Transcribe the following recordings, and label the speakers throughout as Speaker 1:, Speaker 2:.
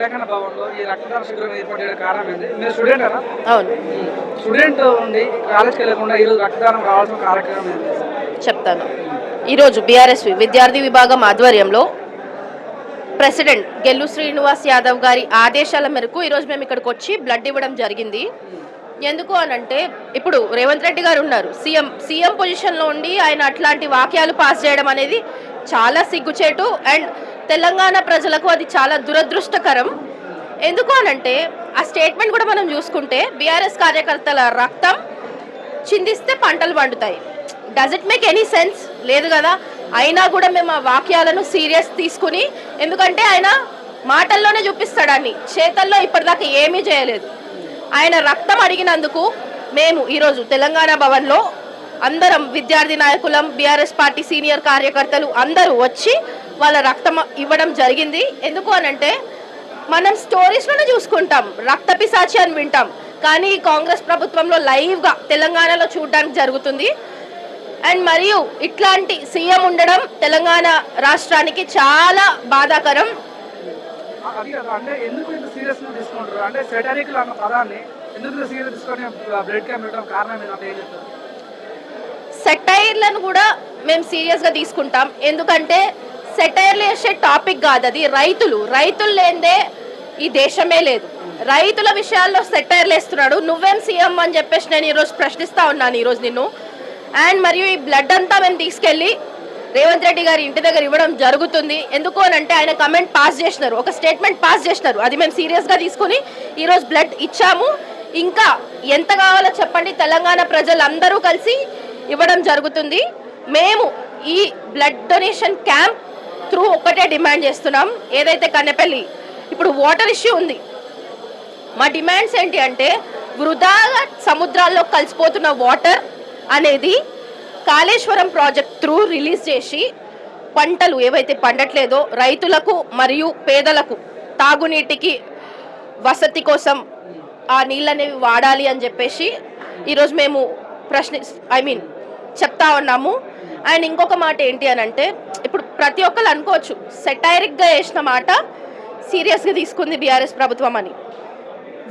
Speaker 1: తెలంగాణ భవన్‌లో ఈ రక్తదాన శిబిరం ఏర్పాటు చేయడానికి కారణం ఏంది? మీరు స్టూడెంటేనా?
Speaker 2: అవును.
Speaker 1: స్టూడెంట్ ఉండి కాలేజ్‌కెళ్ళకుండా ఈరోజు రక్తదానం కావాల్సిన కార్యక్రమం ఏంది?
Speaker 2: చెప్తాను. ఈరోజు బీఆర్ఎస్వి విద్యార్థి విభాగం ఆధ్వర్యంలో ప్రెసిడెంట్ గెల్లు శ్రీనివాస్ యాదవ్ గారి ఆదేశాల మేరకు ఈరోజు మేము ఇక్కడికి వచ్చి బ్లడ్ ఇవ్వడం జరిగింది. ఎందుకు అనంటే ఇప్పుడు రేవంత్ రెడ్డి గారు ఉన్నారు సీఎం పొజిషన్లో ఉండి ఆయన అట్లాంటి వాక్యాలు పాస్ చేయడం అనేది చాలా సిగ్గుచేటు అండ్ తెలంగాణ ప్రజలకు అది చాలా దురదృష్టకరం. ఎందుకు అనంటే ఆ స్టేట్మెంట్ కూడా మనం చూసుకుంటే బీఆర్ఎస్ కార్యకర్తల రక్తం చిందిస్తే పంటలు పండుతాయి. Does it make any sense? లేదు కదా. అయినా కూడా మేము ఆ వాక్యాలను సీరియస్ తీసుకుని, ఎందుకంటే ఆయన మాటల్లోనే చూపిస్తాడని చేతల్లో ఇప్పటిదాకా ఏమీ చేయలేదు. ఆయన రక్తం అడిగినందుకు మేము ఈరోజు తెలంగాణ భవన్లో అందరం విద్యార్థి నాయకులం, బీఆర్ఎస్ పార్టీ సీనియర్ కార్యకర్తలు అందరూ వచ్చి వాళ్ళ రక్తం ఇవ్వడం జరిగింది. ఎందుకు అనంటే మనం స్టోరీస్లోనే చూసుకుంటాం, రక్త పిశాచి అని వింటాం, కానీ కాంగ్రెస్ ప్రభుత్వంలో లైవ్గా తెలంగాణలో చూడడానికి జరుగుతుంది. అండ్ మరియు ఇట్లాంటి సీఎం ఉండడం తెలంగాణ రాష్ట్రానికి చాలా బాధాకరం.
Speaker 1: అది కదా, అంటే ఎందుకు ఇంత సీరియస్‌గా తీసుకుంటారు? అంటే సెటారికల్ అన్న పదాన్ని ఎందుకు ఇంత సీరియస్ తీసుకొని బ్లడ్ క్యాంప్ పెట్టడం కారణం ఏంటంటే ఏం చెప్తారు?
Speaker 2: సెటైర్లను కూడా మేము సీరియస్గా తీసుకుంటాం. ఎందుకంటే సెటైర్లు వేసే టాపిక్ కాదు అది. రైతులు లేనిదే ఈ దేశమే లేదు. రైతుల విషయాల్లో సెటైర్లు వేస్తున్నాడు. నువ్వేం సీఎం అని చెప్పేసి నేను ఈరోజు ప్రశ్నిస్తా ఉన్నాను ఈరోజు నిన్ను. అండ్ మరియు ఈ బ్లడ్ అంతా మేము తీసుకెళ్ళి రేవంత్ రెడ్డి గారి ఇంటి దగ్గర ఇవ్వడం జరుగుతుంది. ఎందుకు అని అంటే ఆయన కమెంట్ పాస్ చేసినారు, ఒక స్టేట్మెంట్ పాస్ చేసినారు. అది మేము సీరియస్గా తీసుకుని ఈరోజు బ్లడ్ ఇచ్చాము. ఇంకా ఎంత కావాలో చెప్పండి, తెలంగాణ ప్రజలందరూ కలిసి ఇవ్వడం జరుగుతుంది. మేము ఈ బ్లడ్ డొనేషన్ క్యాంప్ త్రూ ఒక్కటే డిమాండ్ చేస్తున్నాం. ఏదైతే కన్నెపల్లి ఇప్పుడు వాటర్ ఇష్యూ ఉంది, మా డిమాండ్స్ ఏంటి అంటే వృధాగా సముద్రాల్లో కలిసిపోతున్న వాటర్ అనేది కాళేశ్వరం ప్రాజెక్ట్ త్రూ రిలీజ్ చేసి పంటలు ఏవైతే పండట్లేదో రైతులకు మరియు పేదలకు తాగునీటికి వసతి కోసం ఆ నీళ్ళు అనేవి వాడాలి అని చెప్పేసి ఈరోజు మేము చెప్తా ఉన్నాము. అండ్ ఇంకొక మాట ఏంటి అని అంటే ఇప్పుడు ప్రతి ఒక్కరు అనుకోవచ్చు సెటైరిక్గా వేసిన మాట సీరియస్గా తీసుకుంది బీఆర్ఎస్ ప్రభుత్వం అని.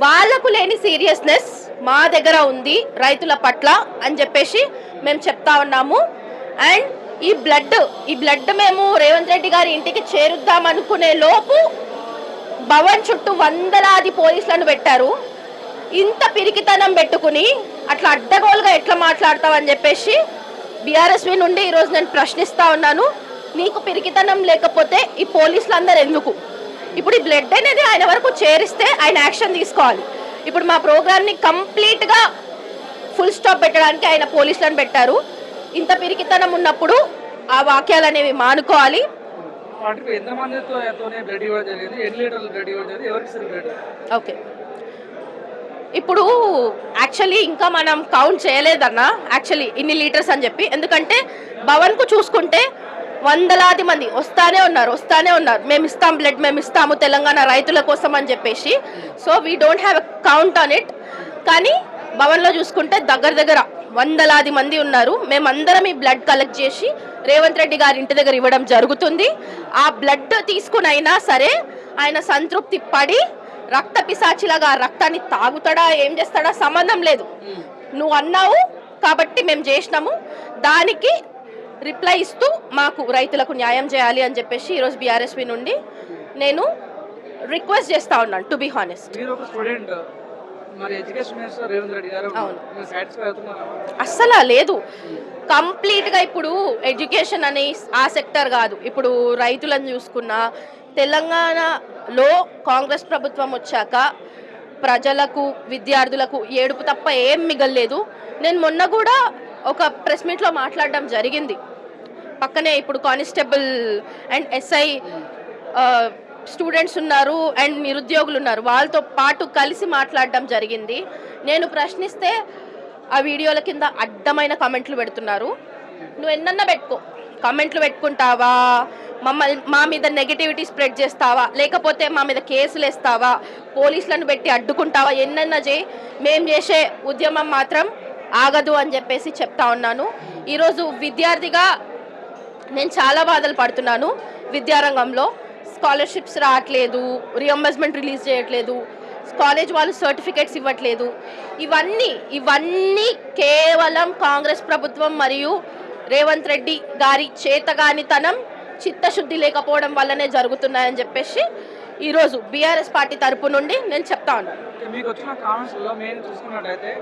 Speaker 2: వాళ్ళకు లేని సీరియస్నెస్ మా దగ్గర ఉంది రైతుల పట్ల అని చెప్పేసి మేము చెప్తా ఉన్నాము. అండ్ ఈ బ్లడ్ మేము రేవంత్ రెడ్డి గారి ఇంటికి చేరుద్దాం అనుకునే లోపు భవన్ చుట్టూ వందలాది పోలీసులను పెట్టారు. ఇంత పిరికితనం పెట్టుకుని అట్లా అడ్డగోలుగా ఎట్లా మాట్లాడతావని చెప్పేసి బీఆర్ఎస్వి నుండి ఈరోజు నేను ప్రశ్నిస్తా ఉన్నాను. నీకు పిరికితనం లేకపోతే ఈ పోలీసులు అందరు ఎందుకు? ఇప్పుడు ఈ బ్లడ్ అనేది ఆయన వరకు చేరిస్తే ఆయన యాక్షన్ తీసుకోవాలి. ఇప్పుడు మా ప్రోగ్రామ్ని కంప్లీట్గా ఫుల్ స్టాప్ పెట్టడానికి ఆయన పోలీసులను పెట్టారు. ఇంత పిరికితనం ఉన్నప్పుడు ఆ వాక్యాలు అనేవి మానుకోవాలి. ఓకే, ఇప్పుడు యాక్చువల్లీ ఇంకా మనం కౌంట్ చేయలేదన్నా యాక్చువల్లీ ఇన్ని లీటర్స్ అని చెప్పి. ఎందుకంటే భవన్కు చూసుకుంటే వందలాది మంది వస్తానే ఉన్నారు. మేము ఇస్తాం బ్లడ్, మేము ఇస్తాము తెలంగాణ రైతుల కోసం అని చెప్పేసి. So we don't have a count on it. కానీ భవన్లో చూసుకుంటే దగ్గర వందలాది మంది ఉన్నారు. మేమందరం ఈ బ్లడ్ కలెక్ట్ చేసి రేవంత్ రెడ్డి గారి ఇంటి దగ్గర ఇవ్వడం జరుగుతుంది. ఆ బ్లడ్ తీసుకునైనా సరే ఆయన సంతృప్తి పడి రక్త పిశాచిలాగా రక్తాన్ని తాగుతాడా ఏం చేస్తాడా సంబంధం లేదు. నువ్వు అన్నావు కాబట్టి మేము చేసినాము, దానికి రిప్లై ఇస్తూ మాకు రైతులకు న్యాయం చేయాలి అని చెప్పేసి ఈరోజు బీఆర్ఎస్వి నుండి నేను రిక్వెస్ట్ చేస్తా ఉన్నాను. టు బి హానెస్ట్, అస్సలు లేదు. కంప్లీట్గా ఇప్పుడు ఎడ్యుకేషన్ అనే ఆ సెక్టర్ కాదు. ఇప్పుడు రైతులను చూసుకున్నా తెలంగాణలో కాంగ్రెస్ ప్రభుత్వం వచ్చాక ప్రజలకు విద్యార్థులకు ఏడుపు తప్ప ఏం మిగల్లేదు. నేను మొన్న కూడా ఒక ప్రెస్ మీట్లో మాట్లాడడం జరిగింది. పక్కనే ఇప్పుడు కానిస్టేబుల్ అండ్ ఎస్ఐ స్టూడెంట్స్ ఉన్నారు అండ్ నిరుద్యోగులు ఉన్నారు, వాళ్ళతో పాటు కలిసి మాట్లాడడం జరిగింది. నేను ప్రశ్నిస్తే ఆ వీడియోల కింద అడ్డమైన కమెంట్లు పెడుతున్నారు. నువ్వు ఎన్నన్నా పెట్టుకో, కమెంట్లు పెట్టుకుంటావా, మా మీద నెగటివిటీ స్ప్రెడ్ చేస్తావా, లేకపోతే మా మీద కేసులు వేస్తావా, పోలీసులను పెట్టి అడ్డుకుంటావా, ఎన్నన్నా చేయి, మేము చేసే ఉద్యమం మాత్రం ఆగదు అని చెప్పేసి చెప్తా ఉన్నాను. ఈరోజు విద్యార్థిగా నేను చాలా బాధలు పడుతున్నాను. విద్యారంగంలో స్కాలర్షిప్స్ రావట్లేదు, రియంబర్స్మెంట్ రిలీజ్ చేయట్లేదు, కాలేజ్ వాళ్ళు సర్టిఫికేట్స్ ఇవ్వట్లేదు. ఇవన్నీ కేవలం కాంగ్రెస్ ప్రభుత్వం మరియు రేవంత్ రెడ్డి గారి చేతగానితనం, చిత్తశుద్ధి లేకపోవడం వల్లనే జరుగుతున్నాయని చెప్పేసి ఈరోజు బీఆర్ఎస్ పార్టీ తరపు నుండి నేను చెప్తా ఉన్నాను.
Speaker 1: మీకు వచ్చిన కామెంట్స్లో మేము చూసుకున్నట్టయితే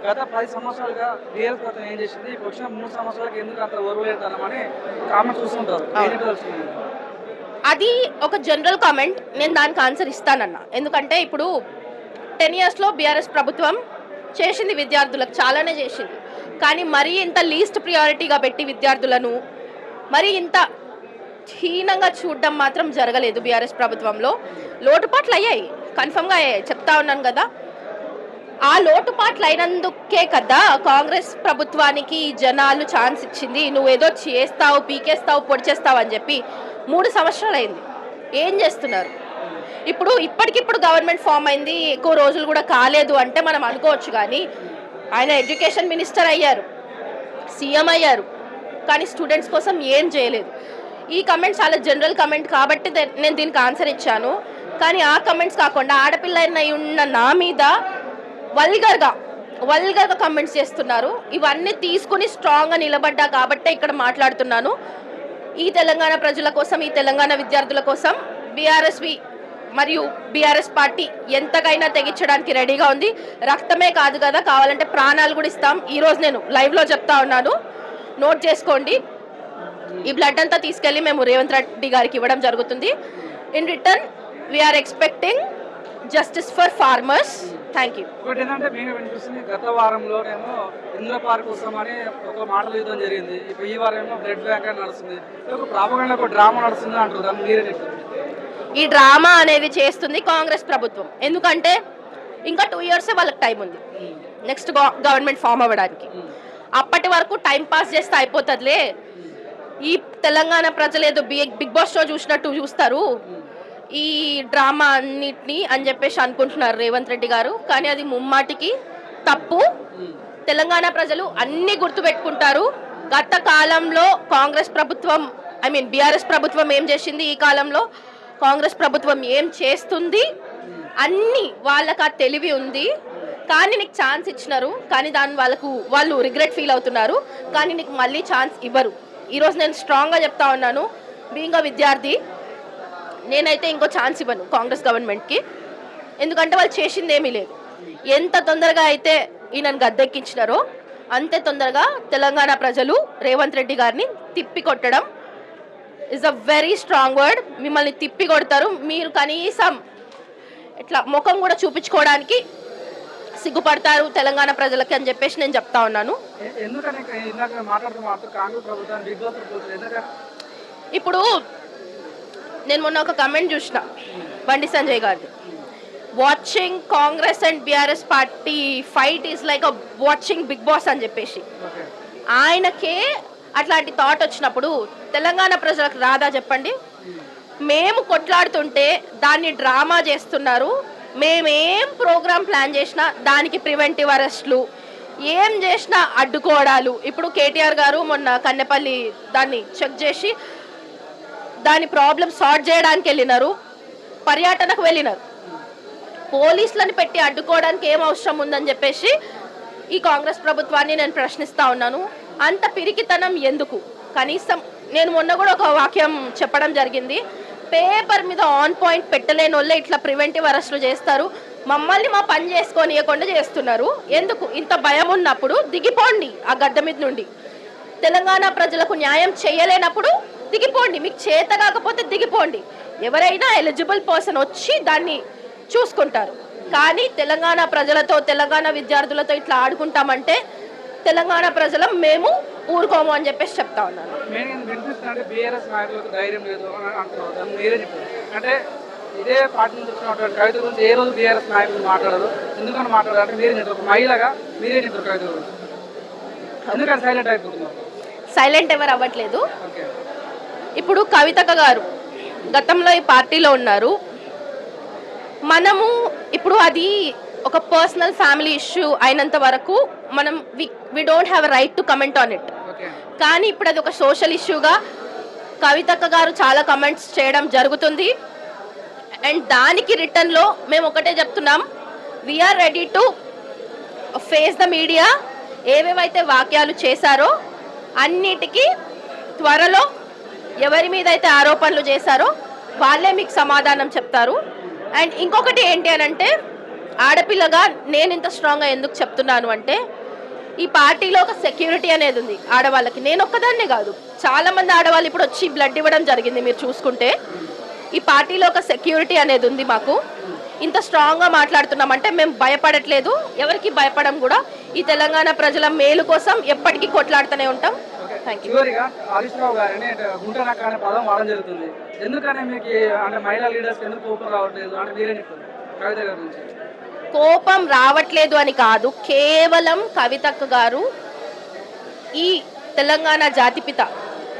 Speaker 1: గత 10 సంవత్సరాలుగా బీఆర్ఎస్ ప్రభుత్వం ఏం చేసింది, ఇప్పుడు వచ్చిన 3 సంవత్సరాలకు ఎందుకు అంత ఓర్వలేదన్నమని కామెంట్స్ చూస్తుంటారు.
Speaker 2: అది ఒక జనరల్ కామెంట్, నేను దానికి ఆన్సర్ ఇస్తానన్నా. ఎందుకంటే ఇప్పుడు 10 yearsలో బీఆర్ఎస్ ప్రభుత్వం చేసింది విద్యార్థులకు చాలానే చేసింది. కానీ మరీ ఇంత లీస్ట్ ప్రియారిటీగా పెట్టి విద్యార్థులను మరీ ఇంత హీనంగా చూడడం మాత్రం జరగలేదు. బీఆర్ఎస్ ప్రభుత్వంలో లోటుపాట్లు అయ్యాయి, కన్ఫర్మ్గా అయ్యాయి, చెప్తా ఉన్నాను కదా. ఆ లోటుపాట్లు అయినందుకే కదా కాంగ్రెస్ ప్రభుత్వానికి జనాలు ఛాన్స్ ఇచ్చింది. నువ్వేదో చేస్తావు, పీకేస్తావు, పొడిచేస్తావు అని చెప్పి 3 సంవత్సరాలు అయింది. ఏం చేస్తున్నారు? ఇప్పటికిప్పుడు గవర్నమెంట్ ఫామ్ అయింది, ఎక్కువ రోజులు కూడా కాలేదు అంటే మనం అనుకోవచ్చు. కానీ ఆయన ఎడ్యుకేషన్ మినిస్టర్ అయ్యారు, సీఎం అయ్యారు, కానీ స్టూడెంట్స్ కోసం ఏం చేయలేదు. ఈ కమెంట్ చాలా జనరల్ కమెంట్ కాబట్టి నేను దీనికి ఆన్సర్ ఇచ్చాను. కానీ ఆ కమెంట్స్ కాకుండా ఆడపిల్ల ఉన్న నా మీద వల్గర్గా కమెంట్స్ చేస్తున్నారు. ఇవన్నీ తీసుకుని స్ట్రాంగ్గా నిలబడ్డా కాబట్టే ఇక్కడ మాట్లాడుతున్నాను. ఈ తెలంగాణ ప్రజల కోసం, ఈ తెలంగాణ విద్యార్థుల కోసం బీఆర్ఎస్వి మరియు బీఆర్ఎస్ పార్టీ ఎంతకైనా తెగించడానికి రెడీగా ఉంది. రక్తమే కాదు కదా, కావాలంటే ప్రాణాలు కూడా ఇస్తాం. ఈరోజు నేను లైవ్లో చెప్తా ఉన్నాను, నోట్ చేసుకోండి. ఈ బ్లడ్ అంతా తీసుకెళ్ళి మేము రేవంత్ రెడ్డి గారికి ఇవ్వడం జరుగుతుంది. In return we're expecting justice for farmers. Thank you.
Speaker 1: ఇంకోటి ఏంటంటే మేము వినిపిస్తుంది, గత వారంలో నేను ఇంద్ర పార్క్ కోసం అని ఒక మాటలు యుద్ధం జరిగింది. ఇప్పుడు ఈ వారం ఏమో బ్లడ్ బ్యాంక్ అని నడుస్తుంది. ఒక ప్రాపగండా ఒక డ్రామా నడుస్తుంది అంటారు, దాన్ని మీరే చెప్తారు.
Speaker 2: ఈ డ్రామా అనేది చేస్తుంది కాంగ్రెస్ ప్రభుత్వం. ఎందుకంటే ఇంకా 2 years వాళ్ళకి టైం ఉంది నెక్స్ట్ గవర్నమెంట్ ఫామ్ అవ్వడానికి. అప్పటి వరకు టైం పాస్ చేస్తే అయిపోతుందిలే, ఈ తెలంగాణ ప్రజలు ఏదో బిగ్ బాస్ షో చూసినట్టు చూస్తారు ఈ డ్రామా అన్నిటినీ అని చెప్పేసి అనుకుంటున్నారు రేవంత్ రెడ్డి గారు. కానీ అది ముమ్మాటికి తప్పు. తెలంగాణ ప్రజలు అన్ని గుర్తుపెట్టుకుంటారు. గత కాలంలో కాంగ్రెస్ ప్రభుత్వం బీఆర్ఎస్ ప్రభుత్వం ఏం చేసింది, ఈ కాలంలో కాంగ్రెస్ ప్రభుత్వం ఏం చేస్తుంది, అన్ని వాళ్ళకి ఆ తెలివి ఉంది. కానీ నీకు ఛాన్స్ ఇచ్చినారు, కానీ వాళ్ళు రిగ్రెట్ ఫీల్ అవుతున్నారు. కానీ నీకు మళ్ళీ ఛాన్స్ ఇవ్వరు. ఈరోజు నేను స్ట్రాంగ్గా చెప్తా ఉన్నాను, బీయింగ్ అ విద్యార్థి, నేనైతే ఇంకో ఛాన్స్ ఇవ్వను కాంగ్రెస్ గవర్నమెంట్కి. ఎందుకంటే వాళ్ళు చేసింది ఏమీ లేదు. ఎంత తొందరగా అయితే ఈయనను గద్దెక్కించినారో అంతే తొందరగా తెలంగాణ ప్రజలు రేవంత్ రెడ్డి గారిని తిప్పి కొట్టడం is a very strong word. మిమ్మల్ని తిప్పి కొడతారు. మీరు కనీసం ఇట్లా ముఖం కూడా చూపించుకోవడానికి సిగ్గుపడతారు తెలంగాణ ప్రజలకి అని చెప్పేసి నేను చెప్తా ఉన్నాను. ఇప్పుడు నేను మొన్న ఒక కమెంట్ చూసిన బండి సంజయ్ గారిది, watching Congress and BRS party fight is like a watching Bigg Boss అని చెప్పేసి. ఆయనకే అట్లాంటి థాట్ వచ్చినప్పుడు తెలంగాణ ప్రజలకు రాదా చెప్పండి? మేము కొట్లాడుతుంటే దాన్ని డ్రామా చేస్తున్నారు. మేమేం ప్రోగ్రామ్ ప్లాన్ చేసినా దానికి ప్రివెంటివ్ అరెస్ట్లు, ఏం చేసినా అడ్డుకోవడాలు. ఇప్పుడు కేటీఆర్ గారు మొన్న కన్నెపల్లి దాన్ని చెక్ చేసి దాని ప్రాబ్లం సాల్వ్ చేయడానికి వెళ్ళినారు, పర్యటనకు వెళ్ళినారు. పోలీసులను పెట్టి అడ్డుకోవడానికి ఏం అవసరం ఉందని చెప్పేసి ఈ కాంగ్రెస్ ప్రభుత్వాన్ని నేను ప్రశ్నిస్తా ఉన్నాను. అంత పిరికితనం ఎందుకు? కనీసం నేను మొన్న కూడా ఒక వాక్యం చెప్పడం జరిగింది, పేపర్ మీద ఆన్ పాయింట్ పెట్టలేని వాళ్ళే ఇట్లా ప్రివెంటివ్ అరెస్టులు చేస్తారు, మమ్మల్ని మా పని చేసుకోనియకుండా చేస్తున్నారు. ఎందుకు? ఇంత భయం ఉన్నప్పుడు దిగిపోండి ఆ గడ్డ మీద నుండి. తెలంగాణ ప్రజలకు న్యాయం చేయలేనప్పుడు దిగిపోండి, మీకు చేత కాకపోతే దిగిపోండి. ఎవరైనా ఎలిజిబుల్ పర్సన్ వచ్చి దాన్ని చూసుకుంటారు. కానీ తెలంగాణ ప్రజలతో, తెలంగాణ విద్యార్థులతో ఇట్లా ఆడుకుంటామంటే తెలంగాణ ప్రజలం మేము ఊరుకోము అని చెప్పేసి చెప్తా ఉన్నాను.
Speaker 1: అంటే ఇదే పార్టీ నుంచి వచ్చినటువంటి కవిత గురించి ఏ రోజు బీఆర్ఎస్ నాయకులు మాట్లాడరు, ఎందుకని మాట్లాడారు అంటే మీరే చెప్తారు, మహిళగా మీరే చెప్తారు కవిత గురించి. ఎందుకంటే సైలెంట్ అయిపోతున్నారు.
Speaker 2: సైలెంట్ ఎవరు అవ్వట్లేదు. ఇప్పుడు కవితక్క గారు గతంలో ఈ పార్టీలో ఉన్నారు. మనము ఇప్పుడు అది ఒక పర్సనల్ ఫ్యామిలీ ఇష్యూ అయినంత వరకు మనం we don't have a right to comment on it. కానీ ఇప్పుడు అది ఒక సోషల్ ఇష్యూగా కవితక్క గారు చాలా కమెంట్స్ చేయడం జరుగుతుంది. అండ్ దానికి రిటర్న్లో మేము ఒకటే చెప్తున్నాం, we're ready to face the media. ఏవేవైతే వాక్యాలు చేశారో అన్నిటికీ త్వరలో ఎవరి మీద అయితే ఆరోపణలు చేశారో వాళ్ళే మీకు సమాధానం చెప్తారు. అండ్ ఇంకొకటి ఏంటి అని అంటే, ఆడపిల్లగా నేను ఇంత స్ట్రాంగ్గా ఎందుకు చెప్తున్నాను అంటే, ఈ పార్టీలో ఒక సెక్యూరిటీ అనేది ఉంది ఆడవాళ్ళకి. నేను ఒక్కదాన్నే కాదు, చాలామంది ఆడవాళ్ళు ఇప్పుడు వచ్చి బ్లడ్ ఇవ్వడం జరిగింది. మీరు చూసుకుంటే ఈ పార్టీలో ఒక సెక్యూరిటీ అనేది ఉంది మాకు. ఇంత స్ట్రాంగ్గా మాట్లాడుతున్నామంటే మేము భయపడట్లేదు, ఎవరికి భయపడం కూడా. ఈ తెలంగాణ ప్రజల మేలు కోసం ఎప్పటికీ కొట్లాడుతూనే ఉంటాం. Thank you.
Speaker 1: చివరిగా హరీష్ రావు గారిని అంటే గుంటనక్క అనే పదం వాడడం జరుగుతుంది. ఎందుకని మీకు అంటే మహిళా లీడర్స్ ఎందుకు కోపం రావట్లేదు అంటే మీరే చెప్తారు కవిత గారి నుంచి?
Speaker 2: కోపం రావట్లేదు అని కాదు, కేవలం కవితక్క గారు ఈ తెలంగాణ జాతిపిత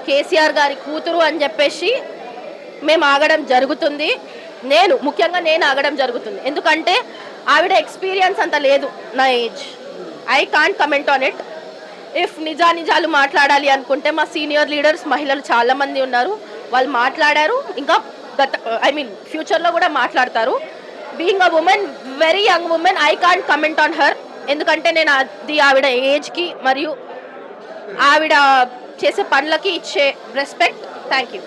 Speaker 2: కేసీఆర్ గారి కూతురు అని చెప్పేసి మేము ఆగడం జరుగుతుంది. ముఖ్యంగా నేను ఆగడం జరుగుతుంది. ఎందుకంటే ఆవిడ ఎక్స్పీరియన్స్ అంత లేదు నా age. I can't comment on it. If నిజాలు మాట్లాడాలి అనుకుంటే మా సీనియర్ లీడర్స్ మహిళలు చాలామంది ఉన్నారు, వాళ్ళు మాట్లాడారు. ఇంకా ఫ్యూచర్లో కూడా మాట్లాడతారు. Being a women, very young women, I can't comment on her. ఎందుకంటే నేను అది ఆవిడ ఏజ్కి మరియు ఆవిడ చేసే పనులకి ఇచ్చే రెస్పెక్ట్. Thank you.